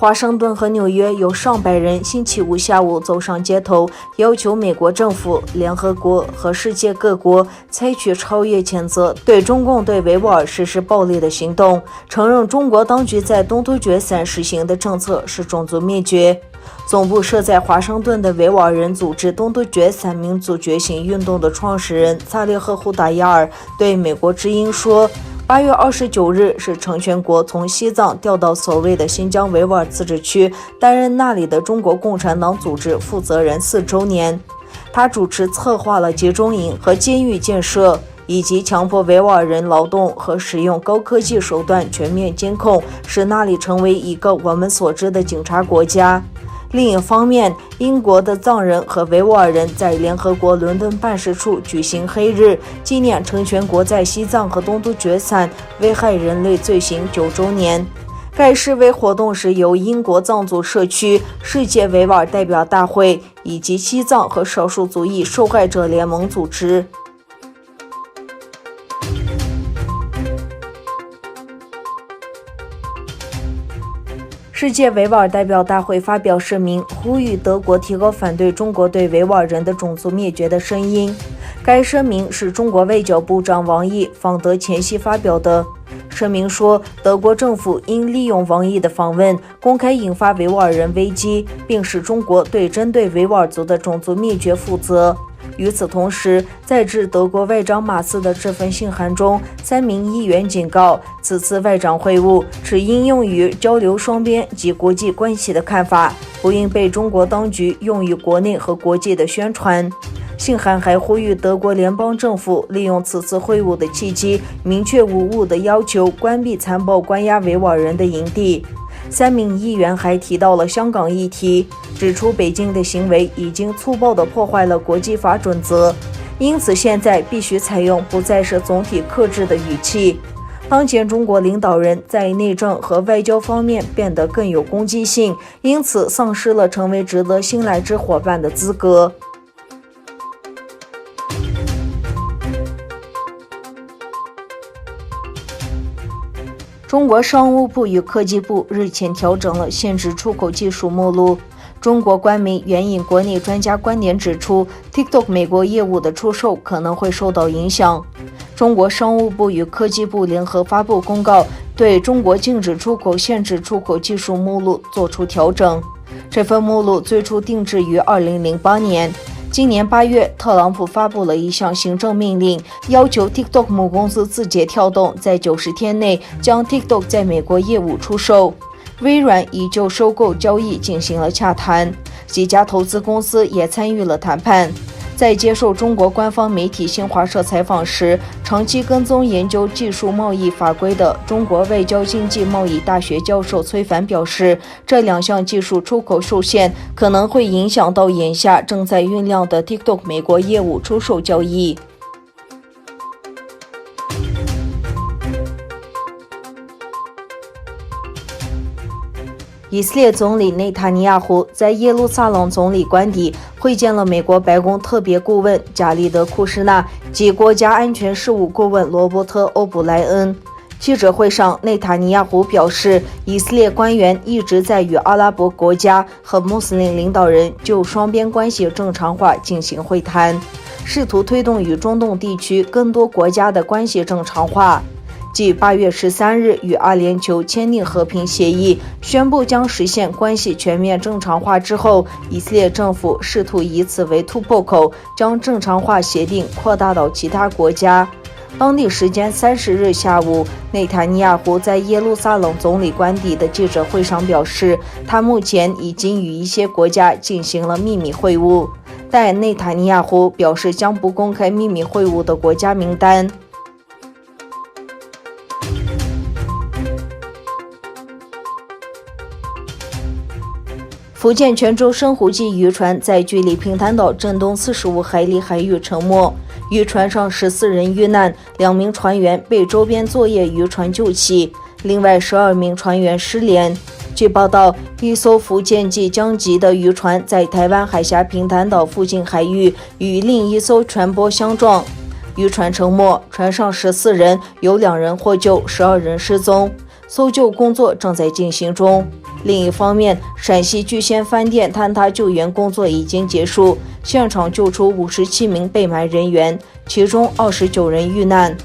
华盛顿和纽约有上百人星期五下午走上街头，要求美国政府、联合国和世界各国采取超越谴责对中共对维吾尔实施暴力的行动，承认中国当局在东突厥3实行的政策是种族灭绝。总部设在华盛顿的维吾尔人组织东突厥3民族觉醒运动的创始人萨列赫·胡达亚尔对美国之音说，8月29日是成全国从西藏调到所谓的新疆维吾尔自治区担任那里的中国共产党组织负责人4周年。他主持策划了集中营和监狱建设，以及强迫维吾尔人劳动和使用高科技手段全面监控，使那里成为一个我们所知的警察国家。另一方面，英国的藏人和维吾尔人在联合国伦敦办事处举行黑日，纪念成全国在西藏和东突厥3危害人类罪行9周年。该示威活动是由英国藏族社区、世界维吾尔代表大会以及西藏和少数族裔受害者联盟组织。世界维吾尔代表大会发表声明，呼吁德国提高反对中国对维吾尔人的种族灭绝的声音。该声明是中国外交部长王毅访德前夕发表的。声明说，德国政府应利用王毅的访问，公开引发维吾尔人危机，并使中国对针对维吾尔族的种族灭绝负责。与此同时，在致德国外长马斯的这份信函中，3名议员警告，此次外长会晤只应用于交流双边及国际关系的看法，不应被中国当局用于国内和国际的宣传。信函还呼吁德国联邦政府利用此次会晤的契机，明确无误地要求关闭残暴关押维吾尔人的营地。3名议员还提到了香港议题，指出北京的行为已经粗暴地破坏了国际法准则，因此现在必须采用不再是总体克制的语气。当前中国领导人在内政和外交方面变得更有攻击性，因此丧失了成为值得信赖之伙伴的资格。中国商务部与科技部日前调整了限制出口技术目录。中国官媒援引国内专家观点指出， TikTok 美国业务的出售可能会受到影响。中国商务部与科技部联合发布公告，对中国禁止出口限制出口技术目录作出调整。这份目录最初定制于2008年。今年8月，特朗普发布了一项行政命令，要求 TikTok 母公司字节跳动在90天内将 TikTok 在美国业务出售。微软已就收购交易进行了洽谈，几家投资公司也参与了谈判。在接受中国官方媒体新华社采访时，长期跟踪研究技术贸易法规的中国外交经济贸易大学教授崔凡表示，这2项技术出口受限可能会影响到眼下正在酝酿的 TikTok 美国业务出售交易。以色列总理内塔尼亚胡在耶路撒冷总理官邸会见了美国白宫特别顾问贾利德·库什纳及国家安全事务顾问罗伯特·欧布莱恩。记者会上，内塔尼亚胡表示，以色列官员一直在与阿拉伯国家和穆斯林领导人就双边关系正常化进行会谈，试图推动与中东地区更多国家的关系正常化。继8月13日与阿联酋签订和平协议，宣布将实现关系全面正常化之后，以色列政府试图以此为突破口，将正常化协定扩大到其他国家。当地时间30日下午，内塔尼亚胡在耶路撒冷总理官邸的记者会上表示，他目前已经与一些国家进行了秘密会晤，但内塔尼亚胡表示将不公开秘密会晤的国家名单。福建泉州深湖记渔船在距离平潭岛震东45海里海域沉没，渔船上14人遇难，2名船员被周边作业渔船救起，另外12名船员失联。据报道，一艘福建籍江籍的渔船在台湾海峡平潭岛附近海域与另一艘船舶相撞，渔船沉没，船上14人，有2人获救，12人失踪，搜救工作正在进行中。另一方面，陕西聚贤饭店坍塌救援工作已经结束，现场救出57名被埋人员，其中29人遇难。